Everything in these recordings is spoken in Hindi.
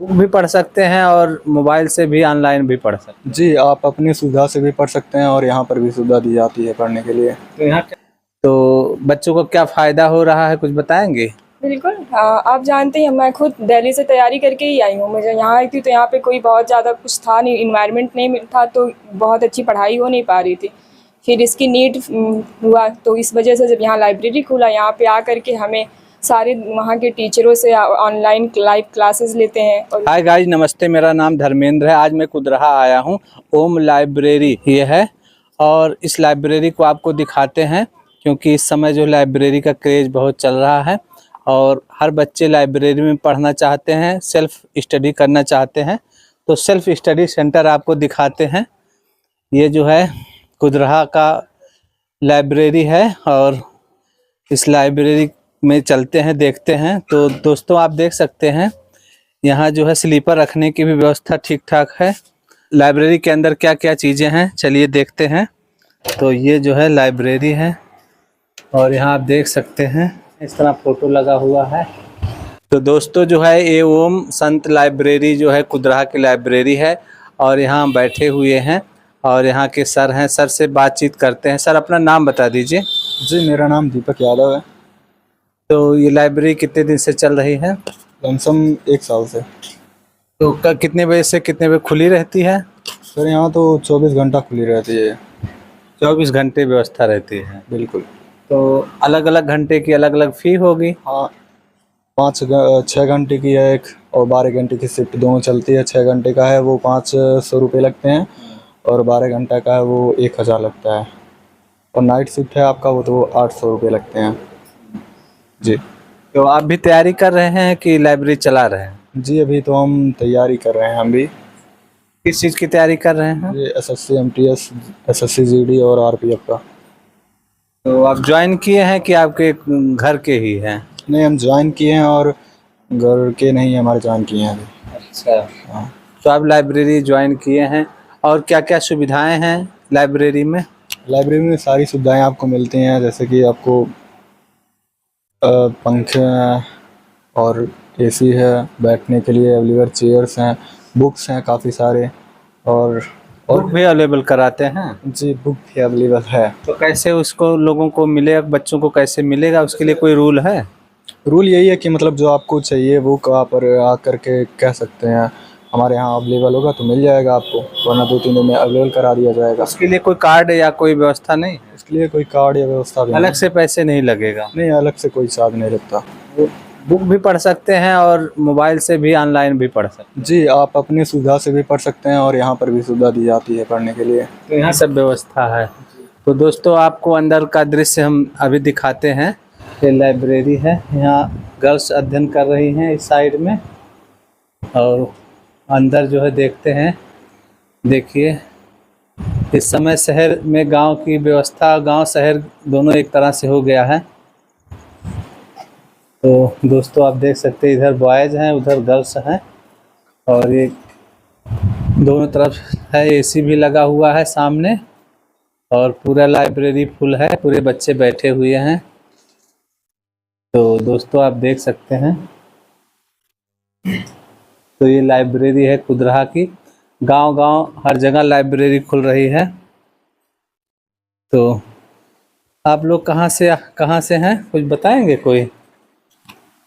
बुक भी पढ़ सकते हैं और मोबाइल से भी ऑनलाइन भी पढ़ सकते जी, आप अपनी सुविधा से भी पढ़ सकते हैं और यहाँ पर भी सुविधा दी जाती है पढ़ने के लिए। हैं। तो बच्चों को क्या फ़ायदा हो रहा है, कुछ बताएंगे? बिल्कुल। हाँ, आप जानते हैं मैं खुद दिल्ली से तैयारी करके ही आई हूँ। मुझे यहाँ आई थी तो यहाँ पे कोई बहुत ज़्यादा कुछ था नहीं, इन्वायरमेंट नहीं था, तो बहुत अच्छी पढ़ाई हो नहीं पा रही थी। फिर इसकी नीड हुआ तो इस वजह से जब यहाँ लाइब्रेरी खुला, यहाँ पे आकर के हमें सारे वहाँ के टीचरों से ऑनलाइन लाइव क्लासेस लेते हैं। और हाय गाइस, नमस्ते। मेरा नाम धर्मेंद्र है। आज मैं कुदरहा आया हूँ। ओम लाइब्रेरी ये है और इस लाइब्रेरी को आपको दिखाते हैं क्योंकि इस समय जो लाइब्रेरी का क्रेज़ बहुत चल रहा है और हर बच्चे लाइब्रेरी में पढ़ना चाहते हैं, सेल्फ स्टडी करना चाहते हैं। तो सेल्फ स्टडी सेंटर आपको दिखाते हैं। ये जो है कुदरहा का लाइब्रेरी है और इस लाइब्रेरी में चलते हैं, देखते हैं। तो दोस्तों, आप देख सकते हैं यहाँ जो है स्लीपर रखने की भी व्यवस्था ठीक ठाक है। लाइब्रेरी के अंदर क्या क्या चीज़ें हैं, चलिए देखते हैं। तो ये जो है लाइब्रेरी है और यहाँ आप देख सकते हैं इस तरह फ़ोटो लगा हुआ है। तो दोस्तों जो है ये ओम संत लाइब्रेरी जो है कुदरहा की लाइब्रेरी है और यहाँ बैठे हुए हैं और यहाँ के सर हैं। सर से बातचीत करते हैं। सर, अपना नाम बता दीजिए। जी, मेरा नाम दीपक यादव है। तो ये लाइब्रेरी कितने दिन से चल रही है? लमसम 1 साल से। तो कितने बजे से कितने बजे खुली रहती है? सर, यहाँ तो 24 घंटा खुली रहती है। 24 घंटे व्यवस्था रहती है। बिल्कुल। तो अलग अलग घंटे की अलग अलग फ़ी होगी? हाँ, 6 घंटे की है एक और 12 घंटे की शिफ्ट दोनों चलती है। 6 घंटे का है वो 500 रुपये लगते हैं और 12 घंटा का है वो 1000 लगता है। और नाइट शिफ्ट है आपका वो तो 800 रुपये लगते हैं। जी। तो आप भी तैयारी कर रहे हैं कि लाइब्रेरी चला रहे हैं? जी, अभी तो हम तैयारी कर रहे हैं। हम भी किस चीज़ की तैयारी कर रहे हैं? ये SSC MTS, SSC GD और RPF का। तो आप ज्वाइन किए हैं कि आपके घर के ही हैं? नहीं, हम ज्वाइन किए हैं और घर के नहीं है, हमारे ज्वाइन किए हैं अभी। अच्छा। हाँ। तो आप लाइब्रेरी ज्वाइन किए हैं और क्या क्या सुविधाएं हैं लाइब्रेरी में? लाइब्रेरी में सारी सुविधाएं आपको मिलती हैं, जैसे कि आपको पंखे हैं और AC है, बैठने के लिए अवेलेबल चेयर्स हैं, बुक्स हैं काफ़ी सारे और बुक भी अवेलेबल कराते हैं? जी, बुक भी अवेलेबल है। तो कैसे उसको लोगों को मिलेगा, बच्चों को कैसे मिलेगा, उसके लिए कोई रूल है? रूल यही है कि मतलब जो आपको चाहिए बुक आप आकर के कह सकते हैं, हमारे यहाँ अवेलेबल होगा तो मिल जाएगा आपको, वरना 2-3 दिन में अवेलेबल करा दिया जाएगा। उसके लिए कोई कार्ड या कोई व्यवस्था नहीं? इसके लिए कोई कार्ड या व्यवस्था भी अलग से पैसे नहीं लगेगा? नहीं, अलग से कोई चार्ज नहीं लगता। बुक भी पढ़ सकते हैं और मोबाइल से भी ऑनलाइन भी पढ़ सकते हैं। जी, आप अपनी सुविधा से भी पढ़ सकते हैं और यहाँ पर भी सुविधा दी जाती है पढ़ने के लिए। तो यहाँ सब व्यवस्था है। तो दोस्तों, आपको अंदर का दृश्य हम अभी दिखाते हैं। ये लाइब्रेरी है, यहाँ गर्ल्स अध्ययन कर रही हैं इस साइड में और अंदर जो है देखते हैं। देखिए, इस समय शहर में गांव की व्यवस्था, गांव शहर दोनों एक तरह से हो गया है। तो दोस्तों, आप देख सकते हैं इधर बॉयज़ हैं, उधर गर्ल्स हैं और ये दोनों तरफ है। AC भी लगा हुआ है सामने और पूरा लाइब्रेरी फुल है, पूरे बच्चे बैठे हुए हैं। तो दोस्तों, आप देख सकते हैं। तो ये लाइब्रेरी है कुदरहा की। गांव-गांव हर जगह लाइब्रेरी खुल रही है। तो आप लोग कहाँ से हैं, कुछ बताएंगे कोई?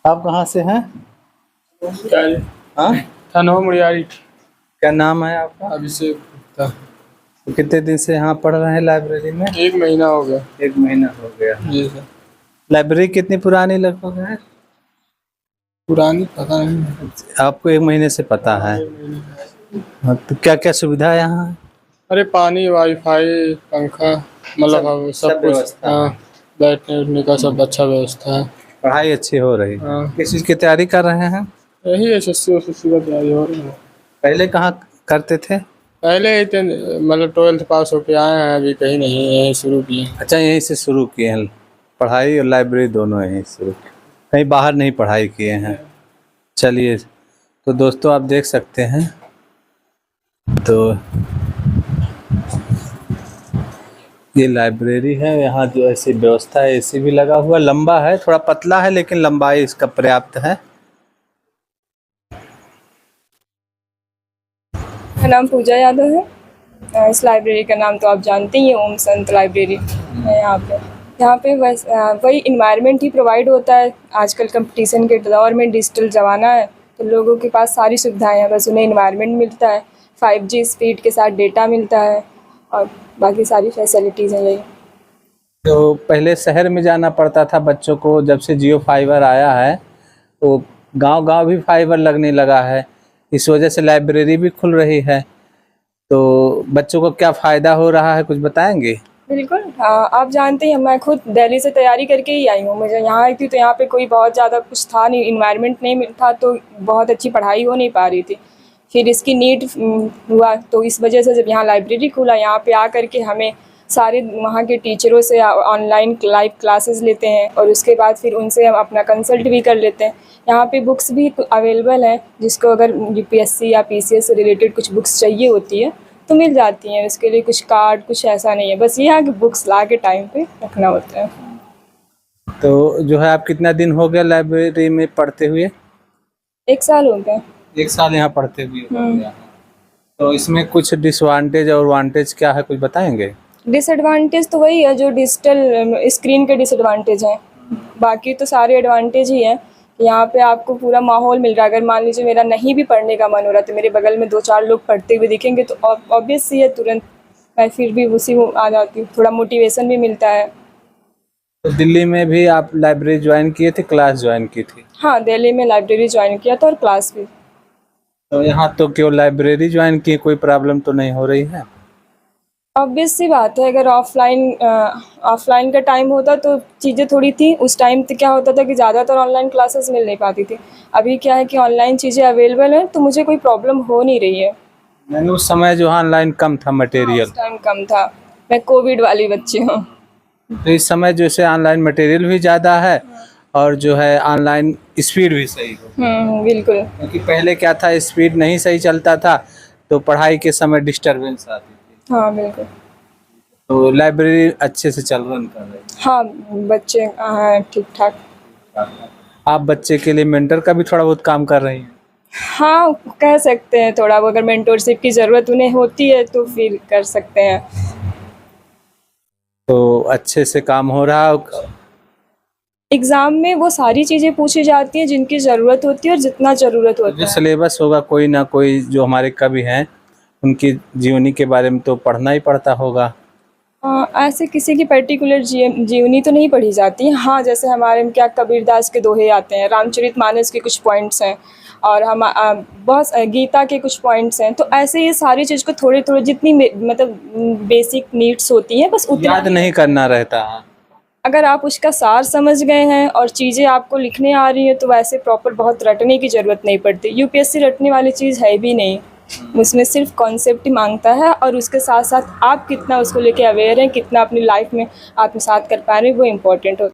आप कहाँ से हैं? हाँ, थाना मुड़ियारी। क्या नाम है आपका? अभिषेक गुप्ता। तो कितने दिन से यहाँ पढ़ रहे हैं लाइब्रेरी में? 1 महीना हो गया। 1 महीना हो गया। जी सर। लाइब्रेरी कितनी पुरानी लगभग है? पुरानी पता नहीं। आपको 1 महीने से पता है? हाँ, तो क्या क्या सुविधा है यहाँ? अरे पानी, वाईफाई, पंखा, मतलब सब कुछ। हाँ, बैठने उठने का सब अच्छा व्यवस्था है। पढ़ाई अच्छी हो रही है? हाँ। किस चीज़ की तैयारी कर रहे हैं? यही SSC का तैयारी हो रही है। पहले कहाँ करते थे? पहले मतलब 12th पास होके आए हैं, अभी कहीं नहीं, यही शुरू किए। अच्छा, यहीं से शुरू किए हैं पढ़ाई और लाइब्रेरी दोनों यहीं शुरू किए, कहीं बाहर नहीं पढ़ाई किए हैं? चलिए, तो दोस्तों आप देख सकते हैं। तो ये लाइब्रेरी है, यहाँ जो ऐसी व्यवस्था है, AC भी लगा हुआ, लंबा है, थोड़ा पतला है लेकिन लंबाई इसका पर्याप्त है। मेरा नाम पूजा यादव है। इस लाइब्रेरी का नाम तो आप जानते ही हैं, ओम संत लाइब्रेरी है। यहाँ पे बस वही इन्वायरमेंट ही प्रोवाइड होता है। आजकल कंपटीशन के दौर में डिजिटल ज़माना है, तो लोगों के पास सारी सुविधाएं हैं, बस उन्हें इन्वायरमेंट मिलता है, 5G स्पीड के साथ डेटा मिलता है और बाकी सारी फैसिलिटीज़ हैं यही। तो पहले शहर में जाना पड़ता था बच्चों को, जब से जियो फाइबर आया है तो गांव-गांव भी फाइबर लगने लगा है, इस वजह से लाइब्रेरी भी खुल रही है। तो बच्चों को क्या फ़ायदा हो रहा है, कुछ बताएंगे? बिल्कुल। आप जानते हैं मैं खुद दिल्ली से तैयारी करके ही आई हूँ। मुझे यहाँ आई थी तो यहाँ पे कोई बहुत ज़्यादा कुछ था नहीं, इन्वायरमेंट नहीं था, तो बहुत अच्छी पढ़ाई हो नहीं पा रही थी। फिर इसकी नीड हुआ, तो इस वजह से जब यहाँ लाइब्रेरी खुला, यहाँ पे आकर के हमें सारे वहाँ के टीचरों से ऑनलाइन लाइव क्लासेस लेते हैं और उसके बाद फिर उनसे हम अपना कंसल्ट भी कर लेते हैं। यहाँ पे बुक्स भी अवेलेबल हैं, जिसको अगर UPSC या PCS से रिलेटेड कुछ बुक्स चाहिए होती है तो मिल जाती हैं। इसके लिए कुछ कार्ड कुछ ऐसा नहीं है, बस ये है कि बुक्स ला के टाइम पे रखना होता है। तो जो है, आप कितना दिन हो गया लाइब्रेरी में पढ़ते हुए? 1 साल हो गया। 1 साल यहाँ पढ़ते हुए हो गया है। तो इसमें कुछ डिसवांटेज और वांटेज क्या है, कुछ बताएंगे? डिसएडवांटेज तो वही है जो डिजिटल स्क्रीन के डिसएडवांटेज हैं, बाकी तो सारे एडवांटेज ही हैं। यहाँ पे आपको पूरा माहौल मिल रहा है। अगर मान लीजिए मेरा नहीं भी पढ़ने का मन हो रहा तो मेरे बगल में 2-4 लोग पढ़ते हुए दिखेंगे तो ऑब्वियस सी है, तुरंत मैं फिर भी उसी में आ जाती हूँ, थोड़ा मोटिवेशन भी मिलता है। तो दिल्ली में भी आप लाइब्रेरी ज्वाइन किए थे, क्लास ज्वाइन की थी? हाँ, दिल्ली में लाइब्रेरी ज्वाइन किया था और क्लास भी। तो यहाँ तो केवल लाइब्रेरी ज्वाइन की, कोई प्रॉब्लम तो नहीं हो रही है? ऑब्वियस सी बात है, अगर ऑफलाइन का टाइम होता तो चीज़ें थोड़ी थी। उस टाइम पे क्या होता था कि ज़्यादातर ऑनलाइन क्लासेस मिल नहीं पाती थी। अभी क्या है कि ऑनलाइन चीज़ें अवेलेबल हैं, तो मुझे कोई प्रॉब्लम हो नहीं रही है। मैंने उस समय जो ऑनलाइन कम था मटेरियल, उस टाइम कम था, मैं कोविड वाली बच्ची हूँ। तो इस समय जैसे ऑनलाइन मटेरियल भी ज़्यादा है और जो है ऑनलाइन स्पीड भी सही हो। बिल्कुल। क्योंकि पहले क्या था, स्पीड नहीं सही चलता था तो पढ़ाई के समय डिस्टरबेंस आती थी। हाँ बिल्कुल। तो लाइब्रेरी अच्छे से रन कर रही है? हाँ, बच्चे हाँ ठीक ठाक। आप बच्चे के लिए मेंटर का भी थोड़ा बहुत काम कर रही हैं? हाँ, कह सकते हैं थोड़ा। अगर मेंटोरशिप की ज़रूरत उन्हें होती है तो फिर कर सकते हैं। तो अच्छे से काम हो रहा है? एग्ज़ाम में वो सारी चीज़ें पूछी जाती हैं जिनकी ज़रूरत होती है और जितना ज़रूरत होता जो है। सिलेबस होगा, कोई ना कोई जो हमारे कवि हैं उनकी जीवनी के बारे में तो पढ़ना ही पड़ता होगा। ऐसे किसी की पर्टिकुलर जीवनी तो नहीं पढ़ी जाती है। हाँ, जैसे हमारे में क्या कबीरदास के दोहे आते हैं, रामचरितमानस के कुछ पॉइंट्स हैं और हम बहुत गीता के कुछ पॉइंट्स हैं। तो ऐसे ये सारी चीज़ को थोड़े-थोड़े जितनी मतलब बेसिक नीड्स होती हैं, बस उतना याद नहीं करना रहता है। अगर आप उसका सार समझ गए हैं और चीज़ें आपको लिखने आ रही हैं तो वैसे प्रॉपर बहुत रटने की ज़रूरत नहीं पड़ती। UPSC रटने वाली चीज़ है भी नहीं, उसमें सिर्फ कॉन्सेप्ट ही मांगता है और उसके साथ साथ आप कितना उसको लेके अवेयर हैं, कितना अपनी लाइफ में आत्मसात कर पा रहे हैं, वो इम्पोर्टेंट होता है।